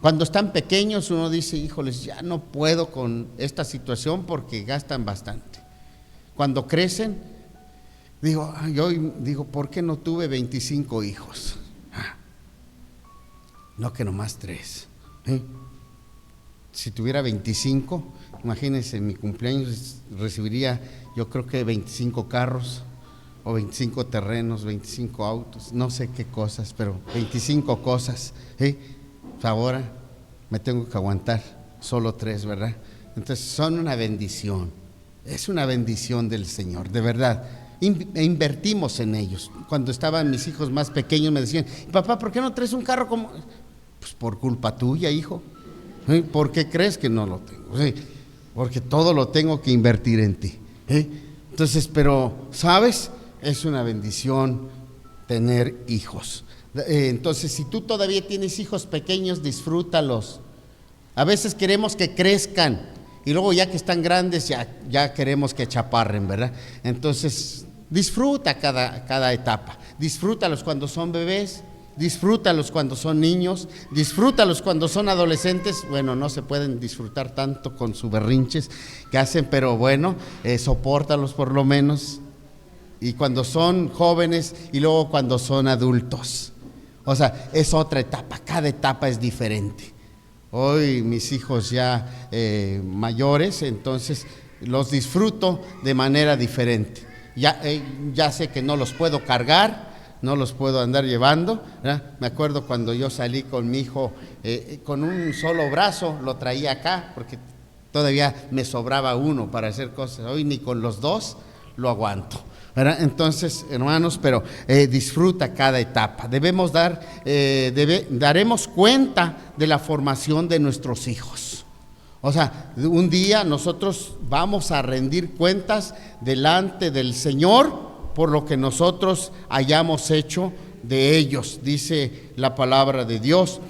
Cuando están pequeños uno dice, híjoles, ya no puedo con esta situación porque gastan bastante. Cuando crecen, yo digo, ¿por qué no tuve 25 hijos? No, que nomás 3. Si tuviera 25, imagínense, en mi cumpleaños recibiría, yo creo que 25 carros, o 25 terrenos, 25 autos, no sé qué cosas, pero 25 cosas. Ahora me tengo que aguantar solo 3, ¿verdad? Entonces son una bendición, es una bendición del Señor, de verdad. Invertimos en ellos. Cuando estaban mis hijos más pequeños me decían, papá, ¿por qué no traes un carro como...? Pues por culpa tuya, hijo. ¿Por qué crees que no lo tengo? Porque todo lo tengo que invertir en ti. Entonces, pero, ¿sabes? Es una bendición tener hijos. Entonces, si tú todavía tienes hijos pequeños, disfrútalos. A veces queremos que crezcan y luego ya que están grandes ya queremos que chaparren, ¿verdad? Entonces, disfruta cada etapa. Disfrútalos cuando son bebés, disfrútalos cuando son niños, disfrútalos cuando son adolescentes. Bueno, no se pueden disfrutar tanto con sus berrinches que hacen, pero bueno, sopórtalos por lo menos. Y cuando son jóvenes y luego cuando son adultos. O sea, es otra etapa, cada etapa es diferente. Hoy mis hijos ya mayores, entonces los disfruto de manera diferente. Ya sé que no los puedo cargar, no los puedo andar llevando, ¿verdad? Me acuerdo cuando yo salí con mi hijo con un solo brazo, lo traía acá porque todavía me sobraba uno para hacer cosas. Hoy ni con los 2 lo aguanto. ¿verdad? Entonces, hermanos, pero disfruta cada etapa. Daremos cuenta de la formación de nuestros hijos. O sea, un día nosotros vamos a rendir cuentas delante del Señor por lo que nosotros hayamos hecho de ellos, dice la palabra de Dios.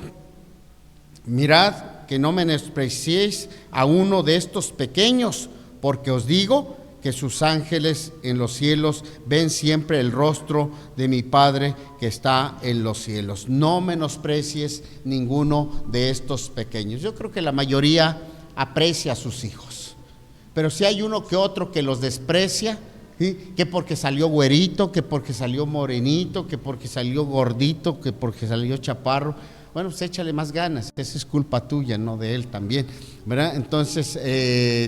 Mirad que no menospreciéis a uno de estos pequeños, porque os digo que sus ángeles en los cielos ven siempre el rostro de mi Padre que está en los cielos. No menosprecies ninguno de estos pequeños. Yo creo que la mayoría aprecia a sus hijos, pero si hay uno que otro que los desprecia, ¿sí? Que porque salió güerito, que porque salió morenito, que porque salió gordito, que porque salió chaparro. Bueno, pues échale más ganas, esa es culpa tuya, no de él también, ¿verdad? Entonces,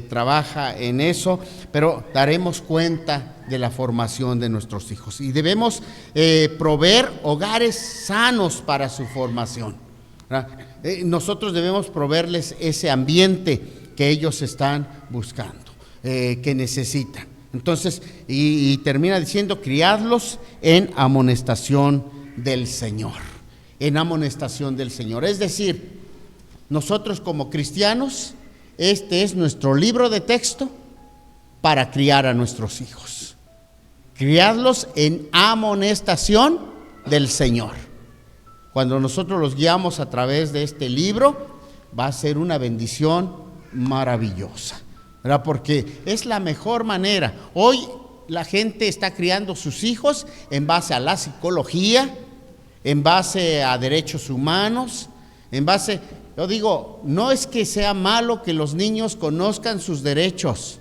trabaja en eso, pero daremos cuenta de la formación de nuestros hijos y debemos proveer hogares sanos para su formación, ¿verdad? Nosotros debemos proveerles ese ambiente que ellos están buscando, que necesitan. Entonces, y termina diciendo, criadlos en amonestación del Señor. En amonestación del Señor. Es decir, nosotros como cristianos, este es nuestro libro de texto para criar a nuestros hijos. Criadlos en amonestación del Señor. Cuando nosotros los guiamos a través de este libro, va a ser una bendición maravillosa, ¿verdad? Porque es la mejor manera. Hoy la gente está criando sus hijos en base a la psicología, en base a derechos humanos, yo digo, no es que sea malo que los niños conozcan sus derechos,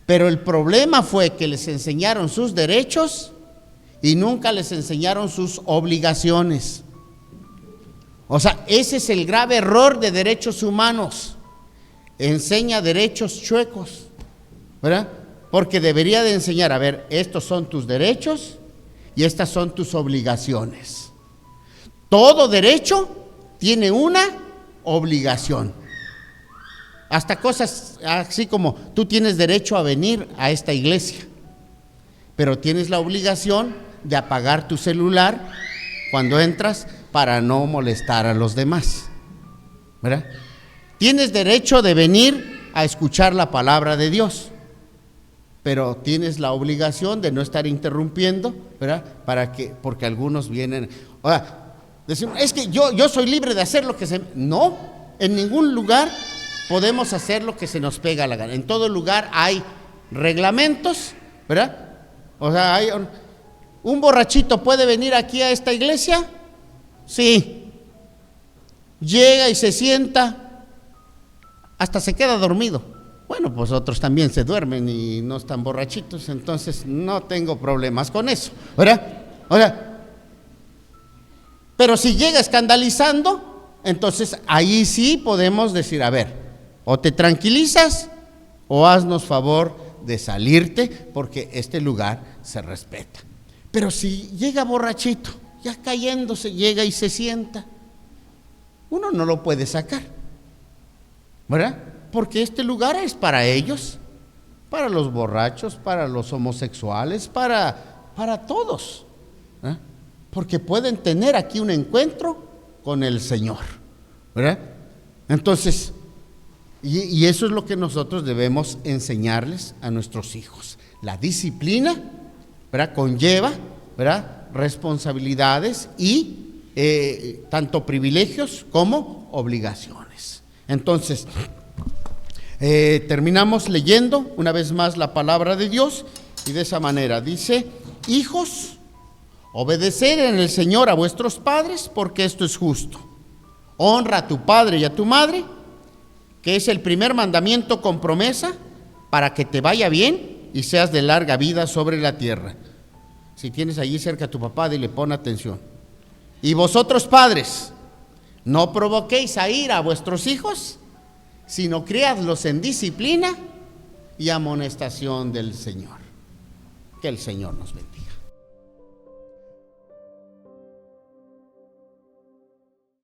pero el problema fue que les enseñaron sus derechos y nunca les enseñaron sus obligaciones. O sea, ese es el grave error de derechos humanos. Enseña derechos chuecos, ¿verdad? Porque debería de enseñar, a ver, estos son tus derechos y estas son tus obligaciones. Todo derecho tiene una obligación. Hasta cosas así como tú tienes derecho a venir a esta iglesia, pero tienes la obligación de apagar tu celular cuando entras para no molestar a los demás, ¿verdad? Tienes derecho de venir a escuchar la palabra de Dios, pero tienes la obligación de no estar interrumpiendo, ¿verdad? Porque algunos vienen, o sea, decimos, es que yo soy libre de hacer lo que se... No, en ningún lugar podemos hacer lo que se nos pega la gana. En todo lugar hay reglamentos, ¿verdad? O sea, ¿un borrachito puede venir aquí a esta iglesia? Sí. Llega y se sienta, hasta se queda dormido. Bueno, pues otros también se duermen y no están borrachitos, entonces no tengo problemas con eso, ¿verdad? O sea, pero si llega escandalizando, entonces ahí sí podemos decir, a ver, o te tranquilizas o haznos favor de salirte porque este lugar se respeta. Pero si llega borrachito, ya cayéndose, llega y se sienta, uno no lo puede sacar, ¿verdad? Porque este lugar es para ellos, para los borrachos, para los homosexuales, para todos, ¿verdad? Porque pueden tener aquí un encuentro con el Señor, ¿verdad? Entonces, y eso es lo que nosotros debemos enseñarles a nuestros hijos. La disciplina, ¿verdad? Conlleva, ¿verdad? Responsabilidades y tanto privilegios como obligaciones. Entonces, terminamos leyendo una vez más la palabra de Dios y de esa manera dice: hijos, obedeced en el Señor a vuestros padres, porque esto es justo. Honra a tu padre y a tu madre, que es el primer mandamiento con promesa, para que te vaya bien y seas de larga vida sobre la tierra. Si tienes allí cerca a tu papá, dile, pon atención. Y vosotros padres, no provoquéis a ira a vuestros hijos, sino criadlos en disciplina y amonestación del Señor. Que el Señor nos bendiga.